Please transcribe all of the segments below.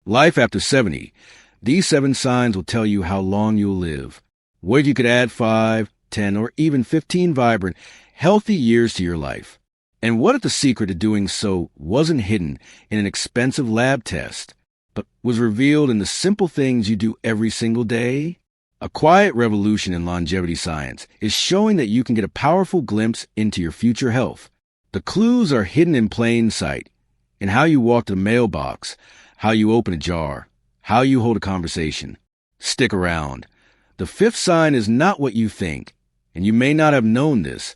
Life after 70. These 7 signs will tell you how long you'll live. What you could add 5, 10, or even 15 vibrant, healthy years to your life. And what if the secret to doing so wasn't hidden in an expensive lab test, but was revealed in the simple things you do every single day? A quiet revolution in longevity science is showing that you can get a powerful glimpse into your future health. The clues are hidden in plain sight, in how you walk to the mailbox, how you open a jar, how you hold a conversation. Stick around. The 5th sign is not what you think, and you may not have known this.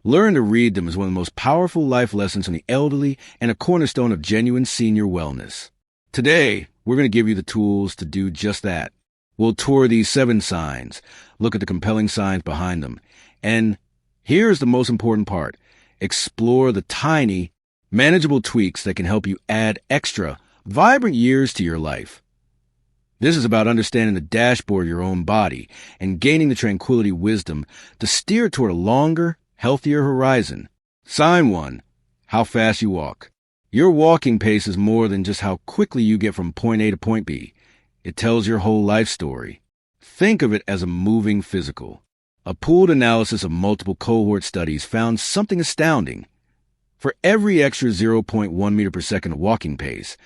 Learn to read them is one of the most powerful life lessons from the elderly and a cornerstone of genuine senior wellness. Today, we're going to give you the tools to do just that. We'll tour these 7 signs, look at the compelling signs behind them, and here's the most important part. Explore the tiny, manageable tweaks that can help you add extra, vibrant years to your life. This is about understanding the dashboard of your own body and gaining the tranquility wisdom to steer toward a longer, healthier horizon. Sign 1. How fast you walk. Your walking pace is more than just how quickly you get from point A to point B. It tells your whole life story. Think of it as a moving physical. A pooled analysis of multiple cohort studies found something astounding. For every extra 0.1 meter per second walking pace,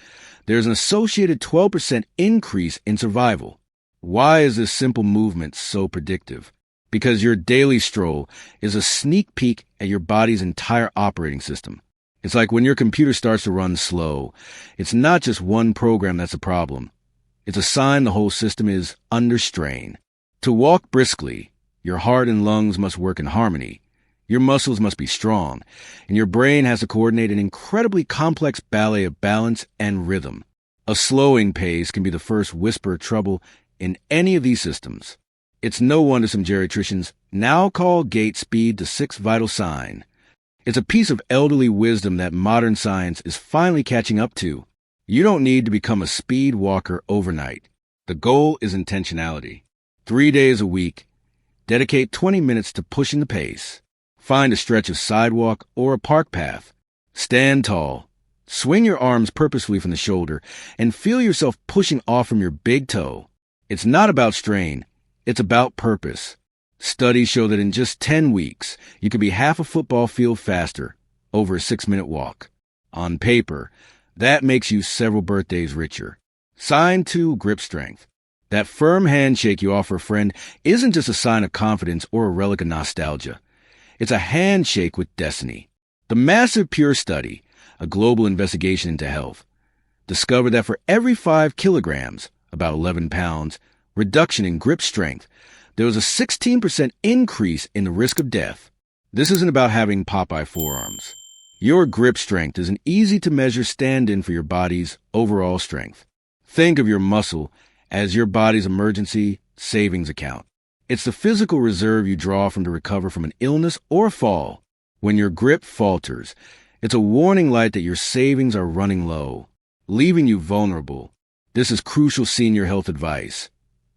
there's an associated 12% increase in survival. Why is this simple movement so predictive? Because your daily stroll is a sneak peek at your body's entire operating system. It's like when your computer starts to run slow. It's not just one program that's a problem. It's a sign the whole system is under strain. To walk briskly, your heart and lungs must work in harmony. Your muscles must be strong, and your brain has to coordinate an incredibly complex ballet of balance and rhythm. A slowing pace can be the first whisper of trouble in any of these systems. It's no wonder some geriatricians now call gait speed the 6th vital sign. It's a piece of elderly wisdom that modern science is finally catching up to. You don't need to become a speed walker overnight. The goal is intentionality. 3 days a week, dedicate 20 minutes to pushing the pace. Find a stretch of sidewalk or a park path. Stand tall. Swing your arms purposefully from the shoulder and feel yourself pushing off from your big toe. It's not about strain. It's about purpose. Studies show that in just 10 weeks, you can be half a football field faster over a 6-minute walk. On paper, that makes you several birthdays richer. Sign 2, grip strength. That firm handshake you offer a friend isn't just a sign of confidence or a relic of nostalgia. It's a handshake with destiny. The massive Pure study, a global investigation into health, discovered that for every 5 kilograms, about 11 pounds, reduction in grip strength, there was a 16% increase in the risk of death. This isn't about having Popeye forearms. Your grip strength is an easy-to-measure stand-in for your body's overall strength. Think of your muscle as your body's emergency savings account. It's the physical reserve you draw from to recover from an illness or a fall. When your grip falters, it's a warning light that your savings are running low, leaving you vulnerable. This is crucial senior health advice.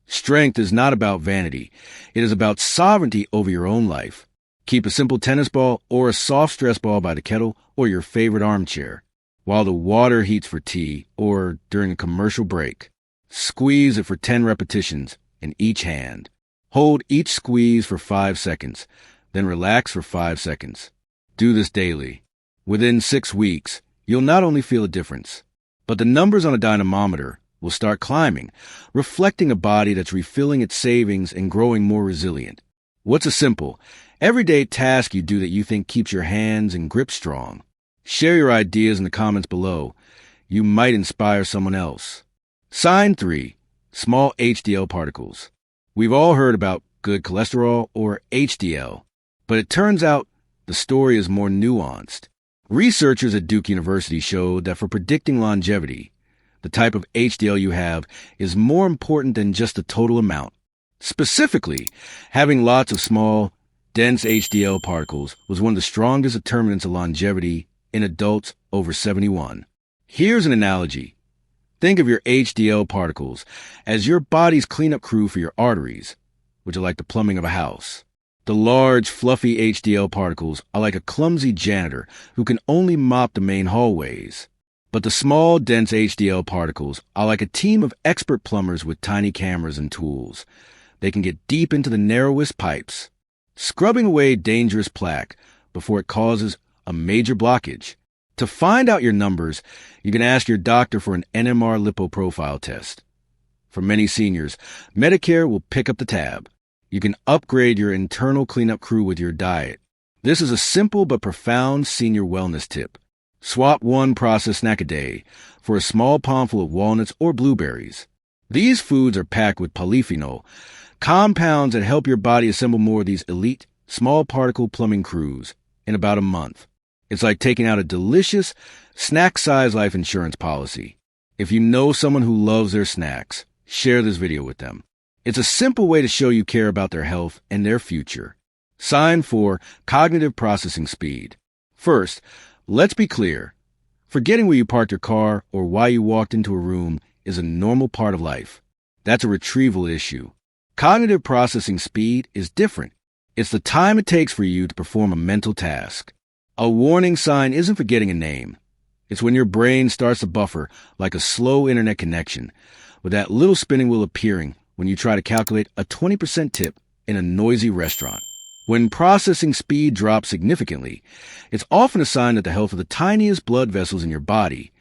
Strength is not about vanity. It is about sovereignty over your own life. Keep a simple tennis ball or a soft stress ball by the kettle or your favorite armchair, while the water heats for tea or during a commercial break. Squeeze it for 10 repetitions in each hand. Hold each squeeze for 5 seconds, then relax for 5 seconds. Do this daily. Within 6 weeks, you'll not only feel a difference, but the numbers on a dynamometer will start climbing, reflecting a body that's refilling its savings and growing more resilient. What's a simple, everyday task you do that you think keeps your hands and grip strong? Share your ideas in the comments below. You might inspire someone else. Sign 3, small HDL particles. We've all heard about good cholesterol or HDL, but it turns out the story is more nuanced. Researchers at Duke University showed that for predicting longevity, the type of HDL you have is more important than just the total amount. Specifically, having lots of small, dense HDL particles was one of the strongest determinants of longevity in adults over 71. Here's an analogy. Think of your HDL particles as your body's cleanup crew for your arteries, which are like the plumbing of a house. The large, fluffy HDL particles are like a clumsy janitor who can only mop the main hallways. But the small, dense HDL particles are like a team of expert plumbers with tiny cameras and tools. They can get deep into the narrowest pipes, scrubbing away dangerous plaque before it causes a major blockage. To find out your numbers, you can ask your doctor for an NMR lipoprofile test. For many seniors, Medicare will pick up the tab. You can upgrade your internal cleanup crew with your diet. This is a simple but profound senior wellness tip. Swap one processed snack a day for a small palmful of walnuts or blueberries. These foods are packed with polyphenol, compounds that help your body assemble more of these elite, small particle plumbing crews in about a month. It's like taking out a delicious, snack-sized life insurance policy. If you know someone who loves their snacks, share this video with them. It's a simple way to show you care about their health and their future. Sign 4, cognitive processing speed. First, let's be clear. Forgetting where you parked your car or why you walked into a room is a normal part of life. That's a retrieval issue. Cognitive processing speed is different. It's the time it takes for you to perform a mental task. A warning sign isn't forgetting a name. It's when your brain starts to buffer like a slow internet connection, with that little spinning wheel appearing when you try to calculate a 20% tip in a noisy restaurant. When processing speed drops significantly, it's often a sign that the health of the tiniest blood vessels in your body,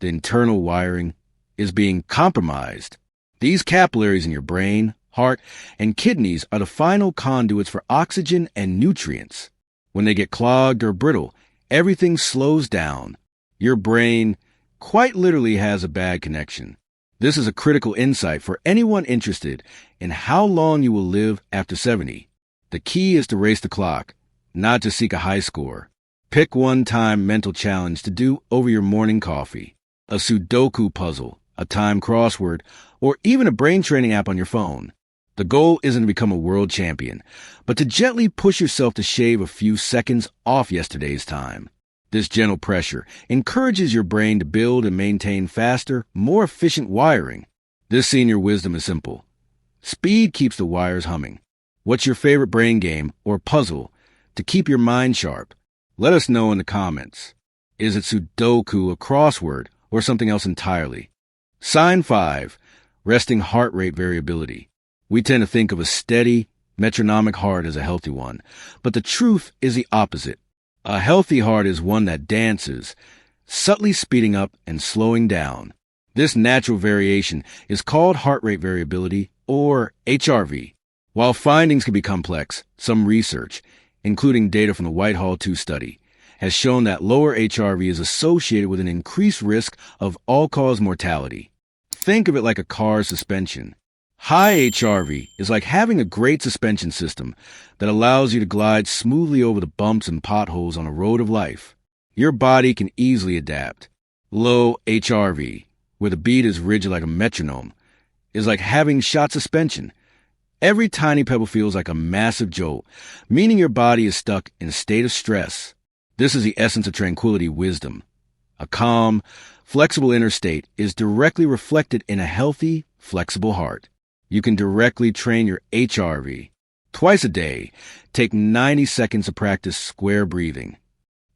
the internal wiring, is being compromised. These capillaries in your brain, heart, and kidneys are the final conduits for oxygen and nutrients. When they get clogged or brittle, everything slows down. Your brain quite literally has a bad connection. This is a critical insight for anyone interested in how long you will live after 70. The key is to race the clock, not to seek a high score. Pick one-time mental challenge to do over your morning coffee, a Sudoku puzzle, a time crossword, or even a brain training app on your phone. The goal isn't to become a world champion, but to gently push yourself to shave a few seconds off yesterday's time. This gentle pressure encourages your brain to build and maintain faster, more efficient wiring. This senior wisdom is simple. Speed keeps the wires humming. What's your favorite brain game or puzzle to keep your mind sharp? Let us know in the comments. Is it Sudoku, a crossword, or something else entirely? Sign 5, resting heart rate variability. We tend to think of a steady, metronomic heart as a healthy one, but the truth is the opposite. A healthy heart is one that dances, subtly speeding up and slowing down. This natural variation is called heart rate variability, or HRV. While findings can be complex, some research, including data from the Whitehall 2 study, has shown that lower HRV is associated with an increased risk of all-cause mortality. Think of it like a car's suspension. High HRV is like having a great suspension system that allows you to glide smoothly over the bumps and potholes on a road of life. Your body can easily adapt. Low HRV, where the beat is rigid like a metronome, is like having shot suspension. Every tiny pebble feels like a massive jolt, meaning your body is stuck in a state of stress. This is the essence of tranquility wisdom. A calm, flexible inner state is directly reflected in a healthy, flexible heart. You can directly train your HRV. Twice a day, take 90 seconds to practice square breathing.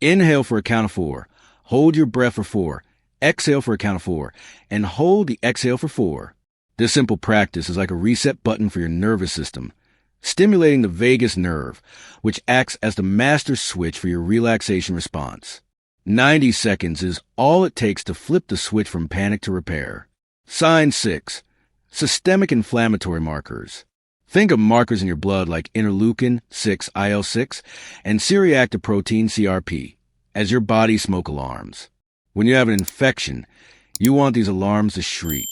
Inhale for a count of 4, hold your breath for 4, exhale for a count of 4, and hold the exhale for 4. This simple practice is like a reset button for your nervous system, stimulating the vagus nerve, which acts as the master switch for your relaxation response. 90 seconds is all it takes to flip the switch from panic to repair. Sign 6. Systemic inflammatory markers. Think of markers in your blood like interleukin-6 IL-6 and C-reactive protein CRP as your body smoke alarms. When you have an infection, you want these alarms to shriek.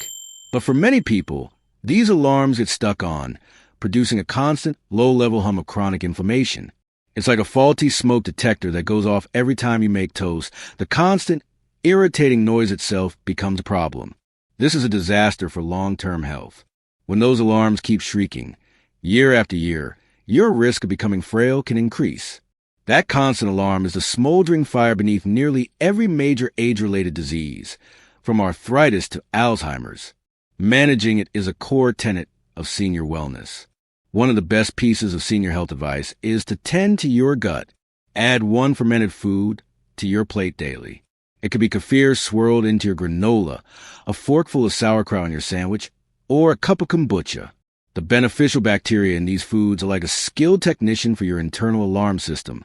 But for many people, these alarms get stuck on, producing a constant, low-level hum of chronic inflammation. It's like a faulty smoke detector that goes off every time you make toast. The constant, irritating noise itself becomes a problem. This is a disaster for long-term health. When those alarms keep shrieking, year after year, your risk of becoming frail can increase. That constant alarm is the smoldering fire beneath nearly every major age-related disease, from arthritis to Alzheimer's. Managing it is a core tenet of senior wellness. One of the best pieces of senior health advice is to tend to your gut. Add one fermented food to your plate daily. It could be kefir swirled into your granola, a forkful of sauerkraut on your sandwich, or a cup of kombucha. The beneficial bacteria in these foods are like a skilled technician for your internal alarm system.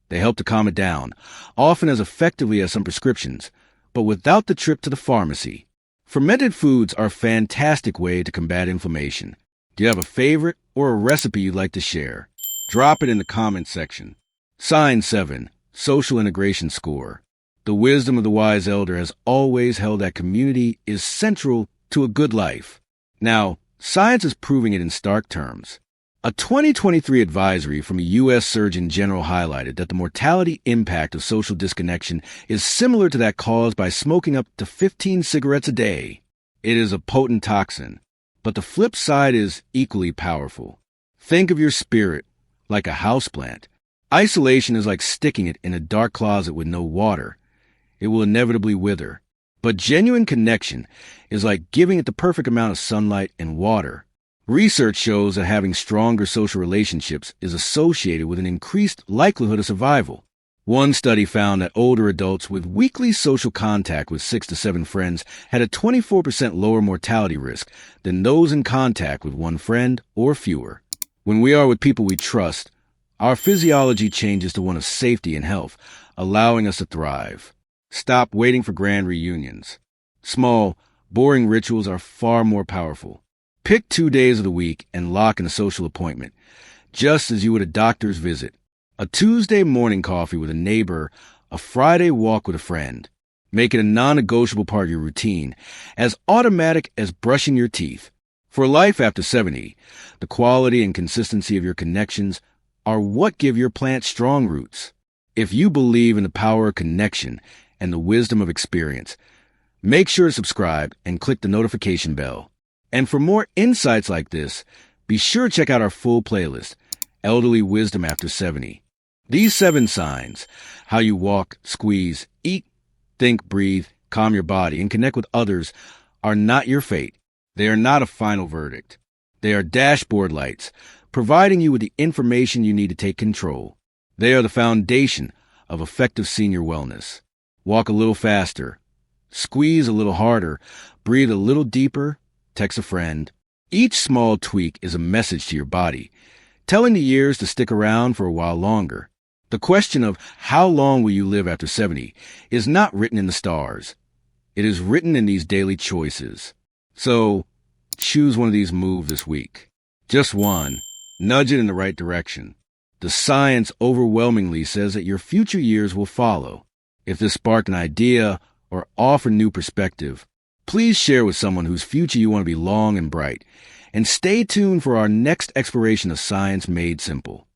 They help to calm it down, often as effectively as some prescriptions, but without the trip to the pharmacy. Fermented foods are a fantastic way to combat inflammation. Do you have a favorite or a recipe you'd like to share? Drop it in the comments section. Sign 7. Social integration score. The wisdom of the wise elder has always held that community is central to a good life. Now, science is proving it in stark terms. A 2023 advisory from a U.S. Surgeon General highlighted that the mortality impact of social disconnection is similar to that caused by smoking up to 15 cigarettes a day. It is a potent toxin, but the flip side is equally powerful. Think of your spirit like a houseplant. Isolation is like sticking it in a dark closet with no water. It will inevitably wither. But genuine connection is like giving it the perfect amount of sunlight and water. Research shows that having stronger social relationships is associated with an increased likelihood of survival. One study found that older adults with weekly social contact with 6 to 7 friends had a 24% lower mortality risk than those in contact with one friend or fewer. When we are with people we trust, our physiology changes to one of safety and health, allowing us to thrive. Stop waiting for grand reunions. Small, boring rituals are far more powerful. Pick 2 days of the week and lock in a social appointment, just as you would a doctor's visit. A Tuesday morning coffee with a neighbor, a Friday walk with a friend. Make it a non-negotiable part of your routine, as automatic as brushing your teeth. For life after 70, the quality and consistency of your connections are what give your plant strong roots. If you believe in the power of connection and the wisdom of experience, make sure to subscribe and click the notification bell. And for more insights like this, be sure to check out our full playlist, Elderly Wisdom After 70. These 7 signs, how you walk, squeeze, eat, think, breathe, calm your body, and connect with others, are not your fate. They are not a final verdict. They are dashboard lights, providing you with the information you need to take control. They are the foundation of effective senior wellness. Walk a little faster, squeeze a little harder, breathe a little deeper, text a friend. Each small tweak is a message to your body, telling the years to stick around for a while longer. The question of how long will you live after 70 is not written in the stars. It is written in these daily choices. So, choose one of these moves this week. Just one. Nudge it in the right direction. The science overwhelmingly says that your future years will follow. If this sparked an idea or offered new perspective, please share with someone whose future you want to be long and bright. And stay tuned for our next exploration of science made simple.